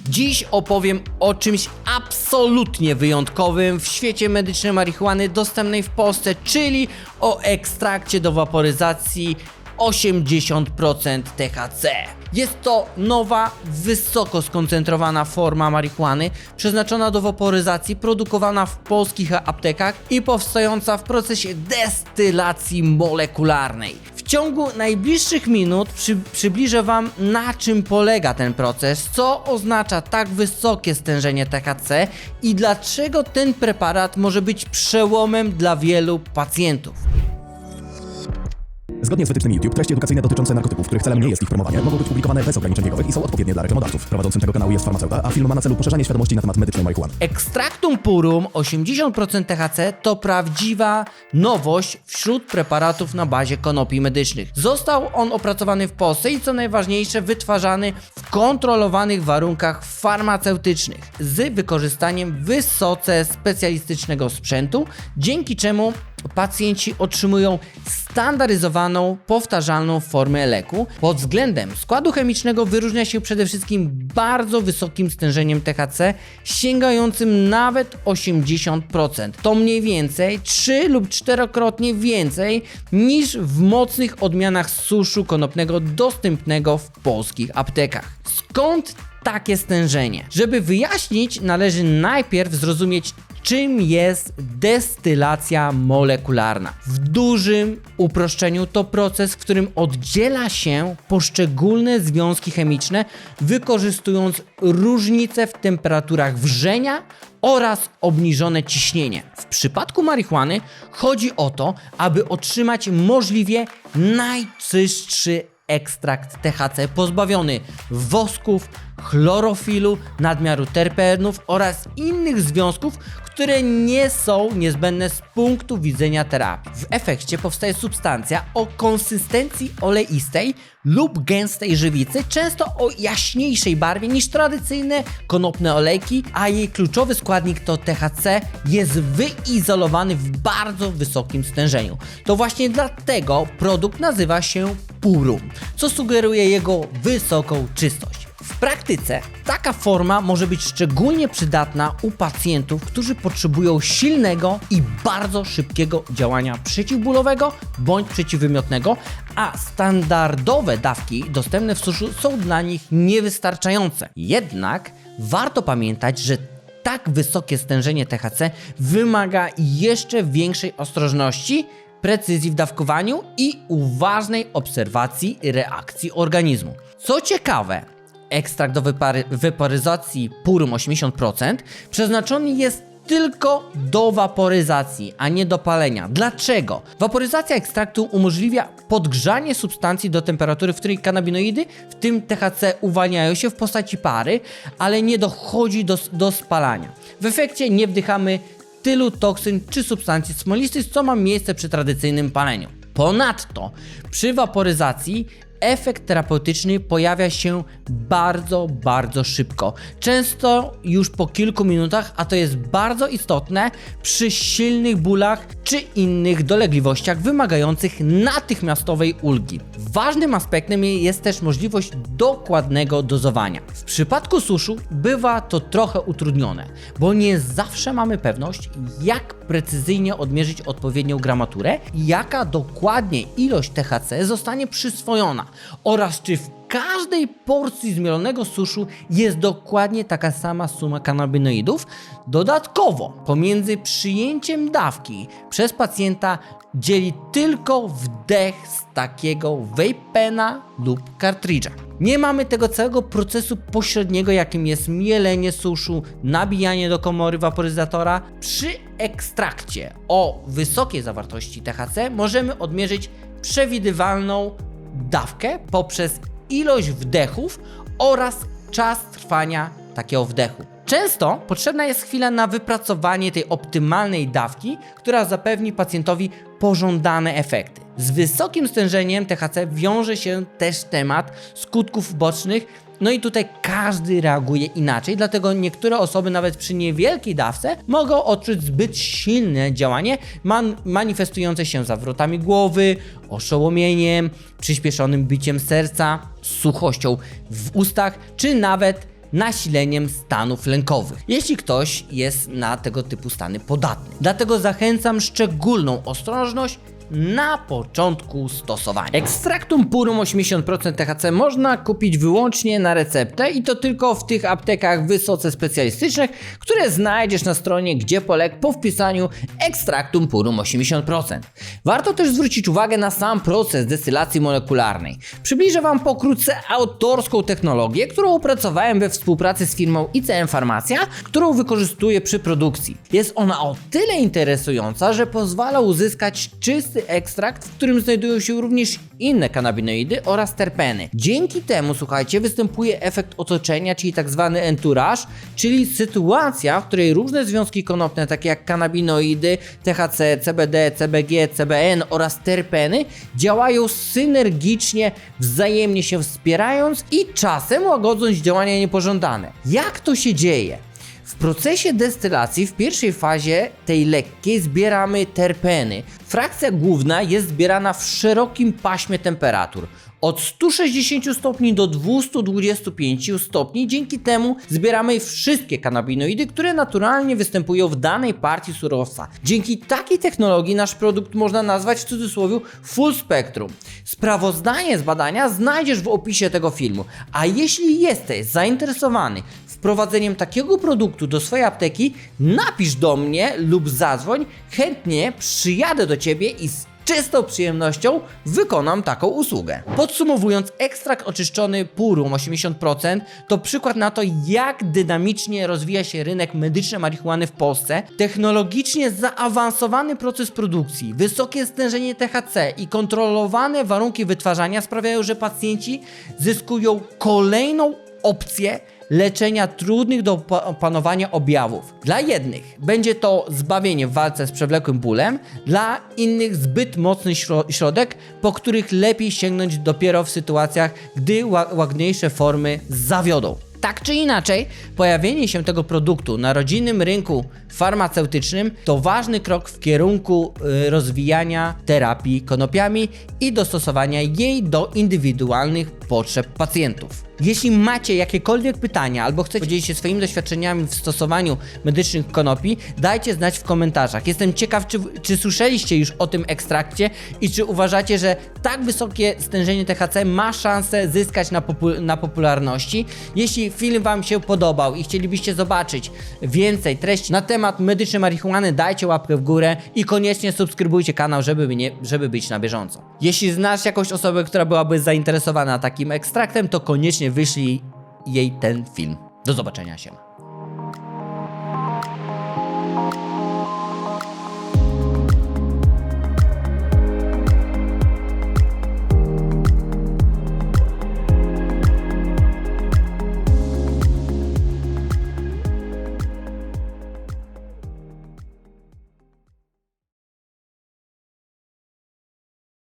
Dziś opowiem o czymś absolutnie wyjątkowym w świecie medycznej marihuany dostępnej w Polsce, czyli o ekstrakcie do waporyzacji 80% THC. Jest to nowa, wysoko skoncentrowana forma marihuany przeznaczona do waporyzacji, produkowana w polskich aptekach i powstająca w procesie destylacji molekularnej. W ciągu najbliższych minut przybliżę Wam, na czym polega ten proces, co oznacza tak wysokie stężenie THC i dlaczego ten preparat może być przełomem dla wielu pacjentów. Zgodnie z wytycznymi YouTube, treści edukacyjne dotyczące narkotyków, których celem nie jest ich promowanie, mogą być publikowane bez ograniczeń wiekowych i są odpowiednie dla reklamodawców. Prowadzącym tego kanału jest farmaceuta, a film ma na celu poszerzanie świadomości na temat medycznej marihuany. Extractum purum 80% THC to prawdziwa nowość wśród preparatów na bazie konopi medycznych. Został on opracowany w Polsce i co najważniejsze wytwarzany w kontrolowanych warunkach farmaceutycznych z wykorzystaniem wysoce specjalistycznego sprzętu, dzięki czemu pacjenci otrzymują standaryzowaną, powtarzalną formę leku. Pod względem składu chemicznego wyróżnia się przede wszystkim bardzo wysokim stężeniem THC, sięgającym nawet 80%. To mniej więcej 3 lub 4-krotnie więcej niż w mocnych odmianach suszu konopnego dostępnego w polskich aptekach. Skąd takie stężenie? Żeby wyjaśnić, należy najpierw zrozumieć, czym jest destylacja molekularna. W dużym uproszczeniu to proces, w którym oddziela się poszczególne związki chemiczne, wykorzystując różnice w temperaturach wrzenia oraz obniżone ciśnienie. W przypadku marihuany chodzi o to, aby otrzymać możliwie najczystszy ekstrakt THC pozbawiony wosków, chlorofilu, nadmiaru terpenów oraz innych związków, które nie są niezbędne z punktu widzenia terapii. W efekcie powstaje substancja o konsystencji oleistej lub gęstej żywicy, często o jaśniejszej barwie niż tradycyjne konopne olejki, a jej kluczowy składnik to THC jest wyizolowany w bardzo wysokim stężeniu. To właśnie dlatego produkt nazywa się purum, co sugeruje jego wysoką czystość. W praktyce taka forma może być szczególnie przydatna u pacjentów, którzy potrzebują silnego i bardzo szybkiego działania przeciwbólowego bądź przeciwwymiotnego, a standardowe dawki dostępne w suszu są dla nich niewystarczające. Jednak warto pamiętać, że tak wysokie stężenie THC wymaga jeszcze większej ostrożności, precyzji w dawkowaniu i uważnej obserwacji reakcji organizmu. Co ciekawe, ekstrakt do waporyzacji purum 80% przeznaczony jest tylko do waporyzacji, a nie do palenia. Dlaczego? Waporyzacja ekstraktu umożliwia podgrzanie substancji do temperatury, w której kanabinoidy, w tym THC, uwalniają się w postaci pary, ale nie dochodzi do spalania. W efekcie nie wdychamy tylu toksyn czy substancji smolistych, co ma miejsce przy tradycyjnym paleniu. Ponadto przy waporyzacji efekt terapeutyczny pojawia się bardzo szybko. Często już po kilku minutach, a to jest bardzo istotne przy silnych bólach czy innych dolegliwościach wymagających natychmiastowej ulgi. Ważnym aspektem jest też możliwość dokładnego dozowania. W przypadku suszu bywa to trochę utrudnione, bo nie zawsze mamy pewność, jak precyzyjnie odmierzyć odpowiednią gramaturę i jaka dokładnie ilość THC zostanie przyswojona oraz czy w każdej porcji zmielonego suszu jest dokładnie taka sama suma kanabinoidów. Dodatkowo pomiędzy przyjęciem dawki przez pacjenta dzieli tylko wdech z takiego vape pena lub kartridża. Nie mamy tego całego procesu pośredniego, jakim jest mielenie suszu, nabijanie do komory waporyzatora. Przy ekstrakcie o wysokiej zawartości THC możemy odmierzyć przewidywalną dawkę poprzez ilość wdechów oraz czas trwania takiego wdechu. Często potrzebna jest chwila na wypracowanie tej optymalnej dawki, która zapewni pacjentowi pożądane efekty. Z wysokim stężeniem THC wiąże się też temat skutków ubocznych, no i tutaj każdy reaguje inaczej, dlatego niektóre osoby nawet przy niewielkiej dawce mogą odczuć zbyt silne działanie manifestujące się zawrotami głowy, oszołomieniem, przyspieszonym biciem serca, suchością w ustach, czy nawet nasileniem stanów lękowych, jeśli ktoś jest na tego typu stany podatny. Dlatego zachęcam szczególną ostrożność na początku stosowania. Extractum purum 80% THC można kupić wyłącznie na receptę i to tylko w tych aptekach wysoce specjalistycznych, które znajdziesz na stronie Gdziepolek po wpisaniu Extractum purum 80%. Warto też zwrócić uwagę na sam proces destylacji molekularnej. Przybliżę Wam pokrótce autorską technologię, którą opracowałem we współpracy z firmą ICM Farmacja, którą wykorzystuję przy produkcji. Jest ona o tyle interesująca, że pozwala uzyskać czysty ekstrakt, w którym znajdują się również inne kanabinoidy oraz terpeny. Dzięki temu, słuchajcie, występuje efekt otoczenia, czyli tak zwany entourage, czyli sytuacja, w której różne związki konopne, takie jak kanabinoidy, THC, CBD, CBG, CBN oraz terpeny, działają synergicznie, wzajemnie się wspierając i czasem łagodząc działania niepożądane. Jak to się dzieje? W procesie destylacji w pierwszej fazie tej lekkiej zbieramy terpeny. Frakcja główna jest zbierana w szerokim paśmie temperatur. Od 160 stopni do 225 stopni, dzięki temu zbieramy wszystkie kanabinoidy, które naturalnie występują w danej partii surowca. Dzięki takiej technologii nasz produkt można nazwać w cudzysłowie full spectrum. Sprawozdanie z badania znajdziesz w opisie tego filmu, a jeśli jesteś zainteresowany wprowadzeniem takiego produktu do swojej apteki, napisz do mnie lub zadzwoń, chętnie przyjadę do Ciebie i z czystą przyjemnością wykonam taką usługę. Podsumowując, ekstrakt oczyszczony purum 80% to przykład na to, jak dynamicznie rozwija się rynek medycznej marihuany w Polsce. Technologicznie zaawansowany proces produkcji, wysokie stężenie THC i kontrolowane warunki wytwarzania sprawiają, że pacjenci zyskują kolejną opcję leczenia trudnych do opanowania objawów. Dla jednych będzie to zbawienie w walce z przewlekłym bólem, dla innych zbyt mocny środek, po których lepiej sięgnąć dopiero w sytuacjach, gdy łagodniejsze formy zawiodą. Tak czy inaczej, pojawienie się tego produktu na rodzinnym rynku farmaceutycznym to ważny krok w kierunku rozwijania terapii konopiami i dostosowania jej do indywidualnych potrzeb pacjentów. Jeśli macie jakiekolwiek pytania albo chcecie podzielić się swoimi doświadczeniami w stosowaniu medycznych konopi, dajcie znać w komentarzach. Jestem ciekaw, czy słyszeliście już o tym ekstrakcie i czy uważacie, że tak wysokie stężenie THC ma szansę zyskać na popularności. Jeśli film Wam się podobał i chcielibyście zobaczyć więcej treści na temat medycznej marihuany, dajcie łapkę w górę i koniecznie subskrybujcie kanał, żeby być na bieżąco. Jeśli znasz jakąś osobę, która byłaby zainteresowana takim ekstraktem, to koniecznie wyślij jej ten film. Do zobaczenia się.